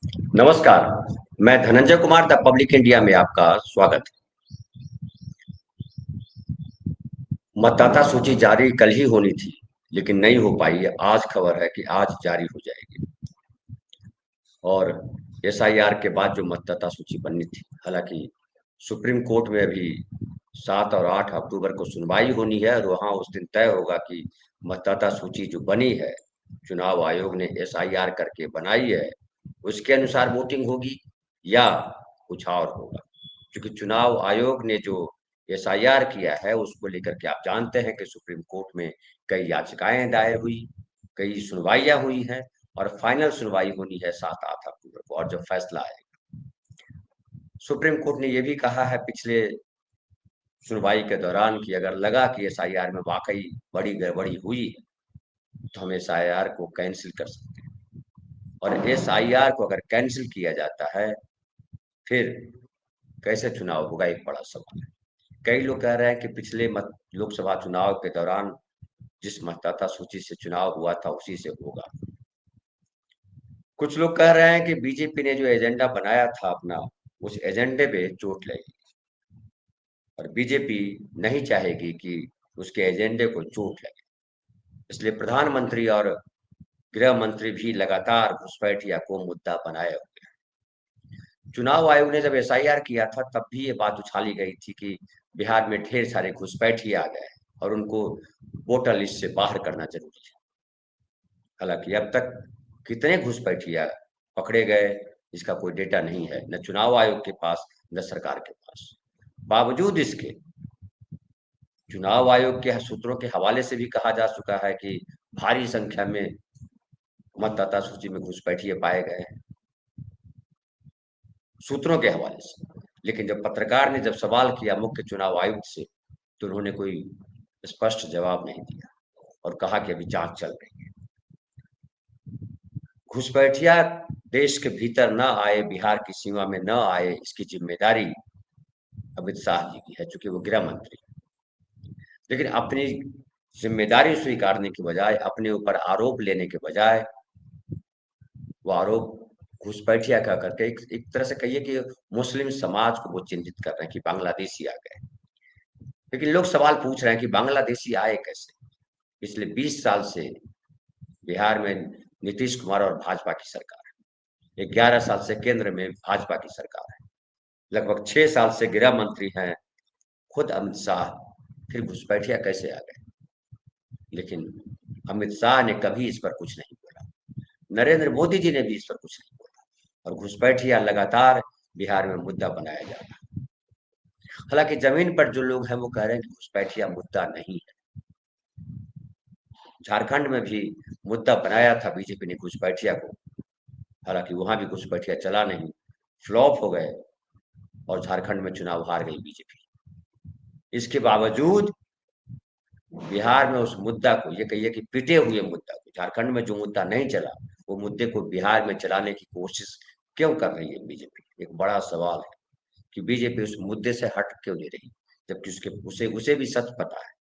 नमस्कार। मैं Dhananjay Kumar the public India में आपका स्वागत है। मतदाता सूची जारी कल ही होनी थी, लेकिन नहीं हो पाई है। आज खबर है कि आज जारी हो जाएगी। और एसआईआर के बाद जो मतदाता सूची बननी थी, हालांकि सुप्रीम कोर्ट में अभी 7 और 8 अक्टूबर को सुनवाई होनी है और वहां उस दिन तय होगा कि मतदाता सूची जो बनी है, चुनाव आयोग ने एसआईआर करके बनाई है, उसके अनुसार वोटिंग होगी या कुछ और होगा। क्योंकि चुनाव आयोग ने जो एसआईआर किया है उसको लेकर के आप जानते हैं कि सुप्रीम कोर्ट में कई याचिकाएं दायर हुई, कई सुनवाइयां हुई हैं और फाइनल सुनवाई होनी है 7-8 अक्टूबर को। और जब फैसला आएगा, सुप्रीम कोर्ट ने यह भी कहा है पिछले सुनवाई के दौरान कि अगर लगा कि एसआईआर में वाकई बड़ी गड़बड़ी हुई है तो हम एसआईआर को कैंसिल कर सकते हैं। और एसआईआर को अगर कैंसिल किया जाता है, फिर कैसे चुनाव होगा, एक बड़ा सवाल है। कई लोग कह रहे हैं कि पिछले लोकसभा चुनाव के दौरान जिस मतदाता सूची से चुनाव हुआ था उसी से होगा। कुछ लोग कह रहे हैं कि बीजेपी ने जो एजेंडा बनाया था अपना, उस एजेंडे पे चोट लगी और बीजेपी नहीं चाहेगी कि उसके एजेंडे को चोट लगे। इसलिए प्रधानमंत्री और गृह मंत्री भी लगातार घुसपैठिया को मुद्दा बनाए हुए हैं। चुनाव आयोग ने जब एसआईआर किया था तब भी ये बात उछाली गई थी कि बिहार में ढेर सारे घुसपैठिए आ गए और उनको वोटर लिस्ट से बाहर करना जरूरी है। हालांकि अब तक कितने घुसपैठिया पकड़े गए, इसका कोई डेटा नहीं है, न चुनाव आयोग के पास न सरकार के पास। बावजूद इसके चुनाव आयोग के सूत्रों के हवाले से भी कहा जा चुका है कि भारी संख्या में मतदाता सूची में घुसपैठिए पाए गए हैं, सूत्रों के हवाले से। लेकिन जब पत्रकार ने जब सवाल किया मुख्य चुनाव आयुक्त से, तो उन्होंने कोई स्पष्ट जवाब नहीं दिया और कहा कि अभी जांच चल रही है। घुसपैठिया देश के भीतर न आए, बिहार की सीमा में न आए, इसकी जिम्मेदारी अमित शाह जी की है, चूंकि वो गृह मंत्री। लेकिन अपनी जिम्मेदारी स्वीकारने की बजाय, अपने ऊपर आरोप लेने के बजाय, वो आरोप घुसपैठिया कह करके एक तरह से कहिए कि मुस्लिम समाज को वो चिन्हित कर रहे हैं कि बांग्लादेशी आ गए। लेकिन लोग सवाल पूछ रहे हैं कि बांग्लादेशी आए कैसे। पिछले 20 साल से बिहार में नीतीश कुमार और भाजपा की सरकार है, 11 साल से केंद्र में भाजपा की सरकार है, लगभग 6 साल से गृह मंत्री हैं खुद अमित शाह, फिर घुसपैठिया कैसे आ गए। लेकिन अमित शाह ने कभी इस पर कुछ नहीं बोला, नरेंद्र मोदी जी ने भी इस पर कुछ नहीं बोला और घुसपैठिया लगातार बिहार में मुद्दा बनाया जा रहा है। हालांकि जमीन पर जो लोग हैं वो कह रहे हैं कि घुसपैठिया मुद्दा नहीं है। झारखंड में भी मुद्दा बनाया था बीजेपी ने घुसपैठिया को, हालांकि वहां भी घुसपैठिया चला नहीं, फ्लॉप हो गए और झारखंड में चुनाव हार गई बीजेपी। इसके बावजूद बिहार में उस मुद्दा को, ये कहिए कि पिटे हुए मुद्दा को, झारखंड में जो मुद्दा नहीं चला वो मुद्दे को बिहार में चलाने की कोशिश क्यों कर रही है बीजेपी। एक बड़ा सवाल है कि बीजेपी उस मुद्दे से हट क्यों नहीं रही, जबकि उसके उसे उसे भी सच पता है।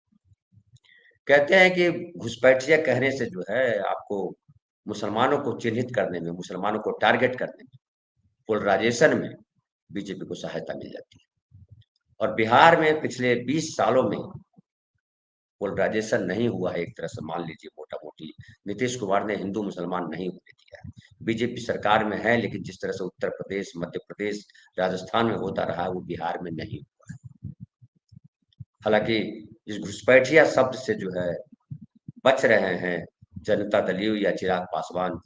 कहते हैं कि घुसपैठिया कहने से जो है आपको मुसलमानों को चिन्हित करने में, मुसलमानों को टारगेट करने में, पोलराइजेशन में बीजेपी को सहायता मिल जाती है। और बिहार में पिछले 20 सालों में पोलराइजेशन नहीं हुआ है, एक तरह से मान लीजिए मोटा मोटी। नीतीश कुमार ने हिंदू मुसलमान नहीं होने दिया है। बीजेपी सरकार में है, लेकिन जिस तरह से उत्तर प्रदेश, मध्य प्रदेश, राजस्थान में होता रहा है वो बिहार में नहीं हुआ है। हालांकि इस घुसपैठिया शब्द से जो है बच रहे हैं जनता दल यू या चिराग पासवान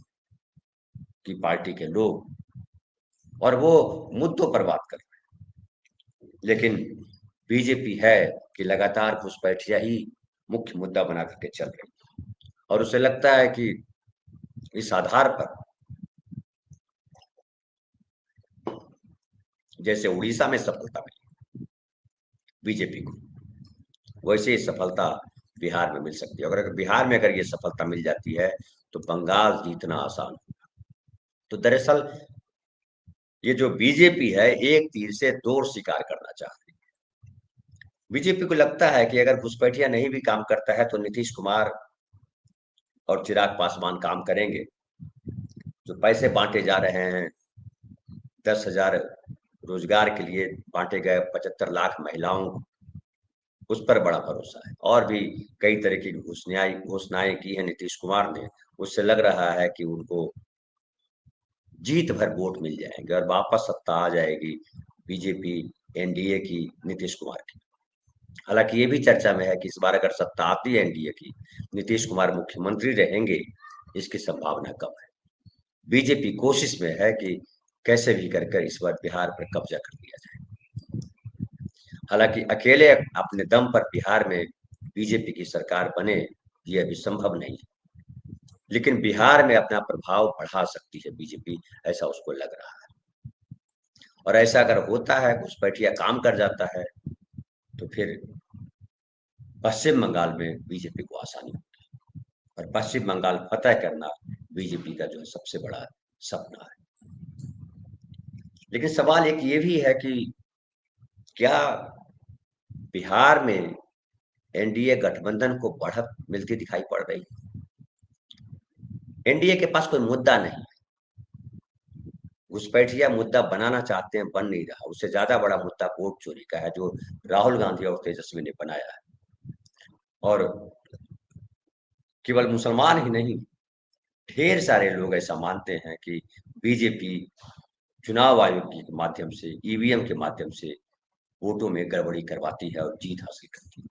की पार्टी के लोग, और वो मुद्दों पर बात कर रहे हैं। लेकिन बीजेपी है कि लगातार घुसपैठिया ही मुख्य मुद्दा बना करके चल रही है और उसे लगता है कि इस आधार पर, जैसे उड़ीसा में सफलता मिली बीजेपी को, वैसे ही सफलता बिहार में मिल सकती है। अगर बिहार में अगर ये सफलता मिल जाती है तो बंगाल जीतना आसान होगा। तो दरअसल ये जो बीजेपी है एक तीर से दो शिकार करना चाहती है। बीजेपी को लगता है कि अगर घुसपैठिया नहीं भी काम करता है तो नीतीश कुमार और चिराग पासवान काम करेंगे, जो पैसे बांटे जा रहे हैं, 10,000 रोजगार के लिए बांटे गए 75 लाख महिलाओं को, उस पर बड़ा भरोसा है। और भी कई तरह की घोषणाएं की है नीतीश कुमार ने, उससे लग रहा है कि उनको जीत भर वोट मिल जाएंगे और वापस सत्ता आ जाएगी बीजेपी एनडीए की, नीतीश कुमार की। हालांकि ये भी चर्चा में है कि इस बार अगर सत्ता आती है एनडीए की, नीतीश कुमार मुख्यमंत्री रहेंगे, इसकी संभावना कम है। बीजेपी कोशिश में है कि कैसे भी कर इस बार बिहार पर कब्जा कर लिया जाए। हालांकि अकेले अपने दम पर बिहार में बीजेपी की सरकार बने, ये अभी संभव नहीं है, लेकिन बिहार में अपना प्रभाव बढ़ा सकती है बीजेपी, ऐसा उसको लग रहा है। और ऐसा अगर होता है, घुसपैठिया काम कर जाता है, तो फिर पश्चिम बंगाल में बीजेपी को आसानी होगी और पश्चिम बंगाल फतह करना बीजेपी का जो है सबसे बड़ा सपना है। लेकिन सवाल एक ये भी है कि क्या बिहार में एनडीए गठबंधन को बढ़त मिलती दिखाई पड़ रही है? एनडीए के पास कोई मुद्दा नहीं, घुसपैठिया मुद्दा बनाना चाहते हैं, बन नहीं रहा। उससे ज्यादा बड़ा मुद्दा वोट चोरी का है, जो राहुल गांधी और तेजस्वी ने बनाया है। और केवल मुसलमान ही नहीं, ढेर सारे लोग ऐसा मानते हैं कि बीजेपी चुनाव आयोग के माध्यम से, ईवीएम के माध्यम से वोटों में गड़बड़ी करवाती है और जीत हासिल करती है।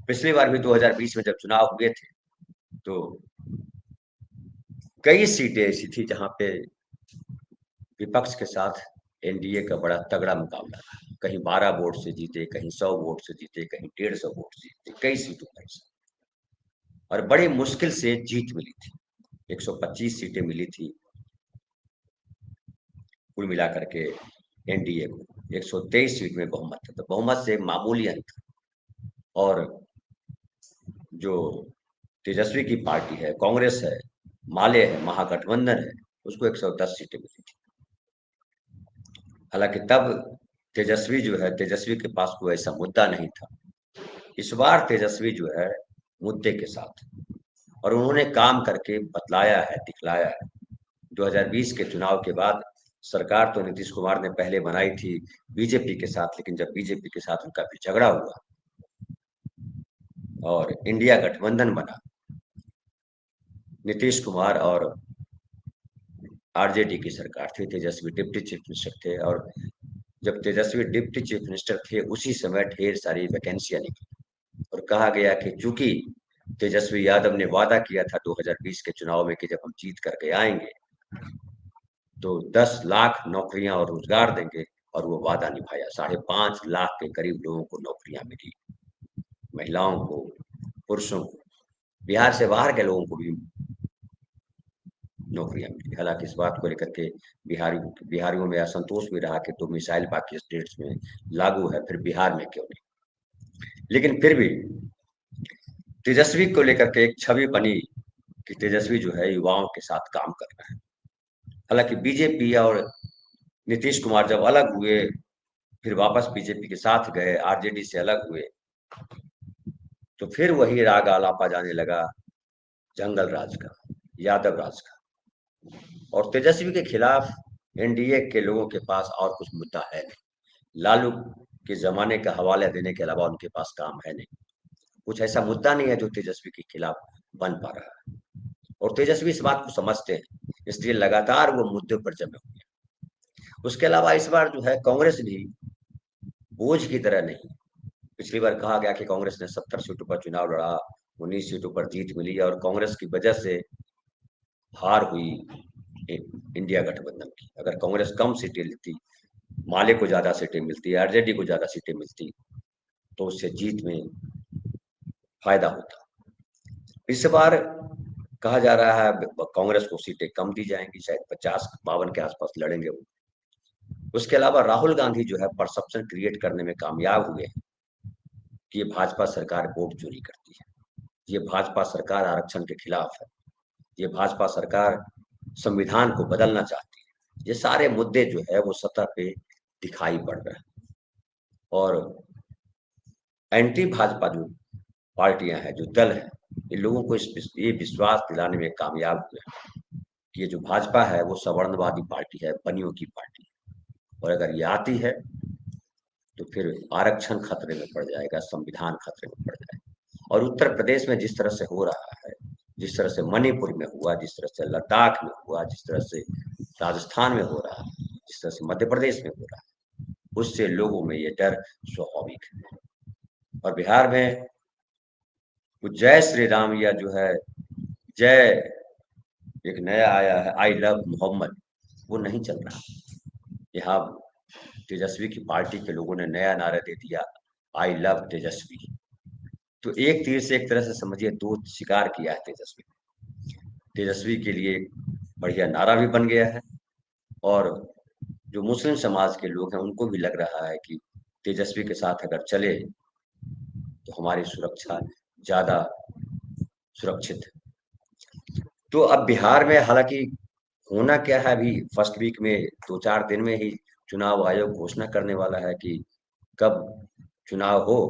पिछली बार भी 2020 में जब चुनाव हुए थे, तो कई सीटें ऐसी थी जहां पे विपक्ष के साथ एनडीए का बड़ा तगड़ा मुकाबला था। कहीं 12 वोट से जीते, कहीं 100 वोट से जीते, कहीं 150 वोट से जीते, कई सीटों पर, और बड़ी मुश्किल से जीत मिली थी। 125 सीटें मिली थी कुल मिलाकर के एनडीए को। 123 सीट में बहुमत था, तो बहुमत से मामूली अंतर। और जो तेजस्वी की पार्टी है, कांग्रेस है, माले है, महागठबंधन है, उसको 110 सीटें मिली थी। हालांकि तब तेजस्वी के पास कोई ऐसा मुद्दा नहीं था। इस बार तेजस्वी जो है मुद्दे के साथ, और उन्होंने काम करके बतलाया है, दिखलाया है। 2020 के चुनाव के बाद सरकार तो नीतीश कुमार ने पहले बनाई थी बीजेपी के साथ, लेकिन जब बीजेपी के साथ उनका भी झगड़ा हुआ और इंडिया गठबंधन बना, नीतीश कुमार और आरजेडी की सरकार थी, तेजस्वी डिप्टी चीफ मिनिस्टर थे, और जब तेजस्वी डिप्टी चीफ मिनिस्टर थे, उसी समय ढेर सारी वैकेंसियां निकली और कहा गया कि चूंकि तेजस्वी यादव ने वादा किया था 2020 के चुनाव में कि जब हम जीत करके आएंगे तो 10 लाख नौकरियां और रोजगार देंगे, और वो वादा निभाया। 5.5 लाख के करीब लोगों को नौकरियां मिली, महिलाओं को, पुरुषों को, बिहार से बाहर के लोगों को भी नौकरियां मिली। हालांकि इस बात को लेकर के बिहारियों में असंतोष भी रहा कि तो मिसाइल बाकी स्टेट्स में लागू है, फिर बिहार में क्यों नहीं। लेकिन फिर भी तेजस्वी को लेकर के एक छवि बनी कि तेजस्वी जो है युवाओं के साथ काम कर रहे हैं। हालांकि बीजेपी और नीतीश कुमार जब अलग हुए, फिर वापस बीजेपी के साथ गए, आरजेडी से अलग हुए, तो फिर वही राग आलापा जाने लगा जंगल राज का, यादव राज का। और तेजस्वी के खिलाफ एनडीए के लोगों के पास और कुछ मुद्दा है नहीं। लालू के जमाने का हवाला देने के अलावा उनके पास काम है नहीं। कुछ ऐसा मुद्दा नहीं है जो तेजस्वी के खिलाफ बन पा रहा है, और तेजस्वी इस बात को समझते हैं, इसलिए लगातार वो मुद्दे पर जमे हुए हैं। उसके अलावा इस बार जो है कांग्रेस भी बोझ की तरह नहीं। पिछली बार कहा गया कि कांग्रेस ने 70 सीटों पर चुनाव लड़ा, 19 सीटों पर जीत मिली, और कांग्रेस की वजह से हार हुई इंडिया गठबंधन की। अगर कांग्रेस कम सीटें लेती, माले को ज्यादा सीटें मिलती, आरजेडी को ज्यादा सीटें मिलती, तो उससे जीत में फायदा होता। इस बार कहा जा रहा है कांग्रेस को सीटें कम दी जाएंगी, शायद 50-52 के आसपास लड़ेंगे वो। उसके अलावा राहुल गांधी जो है परसेप्शन क्रिएट करने में कामयाब हुए हैं कि ये भाजपा सरकार वोट चोरी करती है, ये भाजपा सरकार आरक्षण के खिलाफ है, ये भाजपा सरकार संविधान को बदलना चाहती है। ये सारे मुद्दे जो है वो सतह पे दिखाई पड़ रहे हैं, और एंटी भाजपा जो पार्टियां हैं, जो दल हैं, इन लोगों को ये विश्वास दिलाने में कामयाब हुए हैं कि ये जो भाजपा है वो सवर्णवादी पार्टी है, बनियों की पार्टी है, और अगर ये आती है तो फिर आरक्षण खतरे में पड़ जाएगा, संविधान खतरे में पड़ जाएगा। और उत्तर प्रदेश में जिस तरह से हो रहा है, जिस तरह से मणिपुर में हुआ, जिस तरह से लद्दाख में हुआ, जिस तरह से राजस्थान में हो रहा है, जिस तरह से मध्य प्रदेश में हो रहा है, उससे लोगों में ये डर स्वाभाविक है। और बिहार में वो जय श्री राम या जो है जय, एक नया आया है आई लव मोहम्मद, वो नहीं चल रहा। यहाँ तेजस्वी की पार्टी के लोगों ने नया नारा दे दिया, आई लव तेजस्वी। तो एक तीर से एक तरह से समझिए दो शिकार किया है तेजस्वी। तेजस्वी के लिए एक बढ़िया नारा भी बन गया है, और जो मुस्लिम समाज के लोग हैं उनको भी लग रहा है कि तेजस्वी के साथ अगर चले तो हमारी सुरक्षा ज्यादा सुरक्षित है। तो अब बिहार में हालांकि होना क्या है, अभी फर्स्ट वीक में 2-4 दिन में ही चुनाव आयोग घोषणा करने वाला है कि कब चुनाव हो।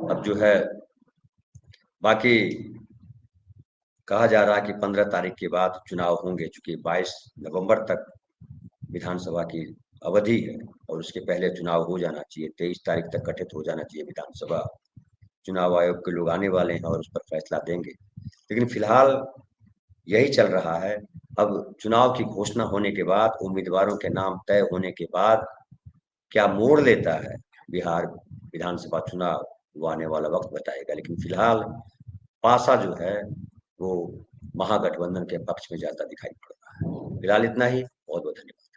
अब जो है बाकी कहा जा रहा है कि 15 तारीख के बाद चुनाव होंगे, चूंकि 22 नवंबर तक विधानसभा की अवधि है और उसके पहले चुनाव हो जाना चाहिए। 23 तारीख तक गठित हो जाना चाहिए विधानसभा। चुनाव आयोग के लोग आने वाले हैं और उस पर फैसला देंगे, लेकिन फिलहाल यही चल रहा है। अब चुनाव की घोषणा होने के बाद, उम्मीदवारों के नाम तय होने के बाद क्या मोड़ लेता है बिहार विधानसभा चुनाव, वो आने वाला वक्त बताएगा। लेकिन फिलहाल पासा जो है वो महागठबंधन के पक्ष में ज्यादा दिखाई पड़ रहा है। फिलहाल इतना ही। बहुत बहुत धन्यवाद।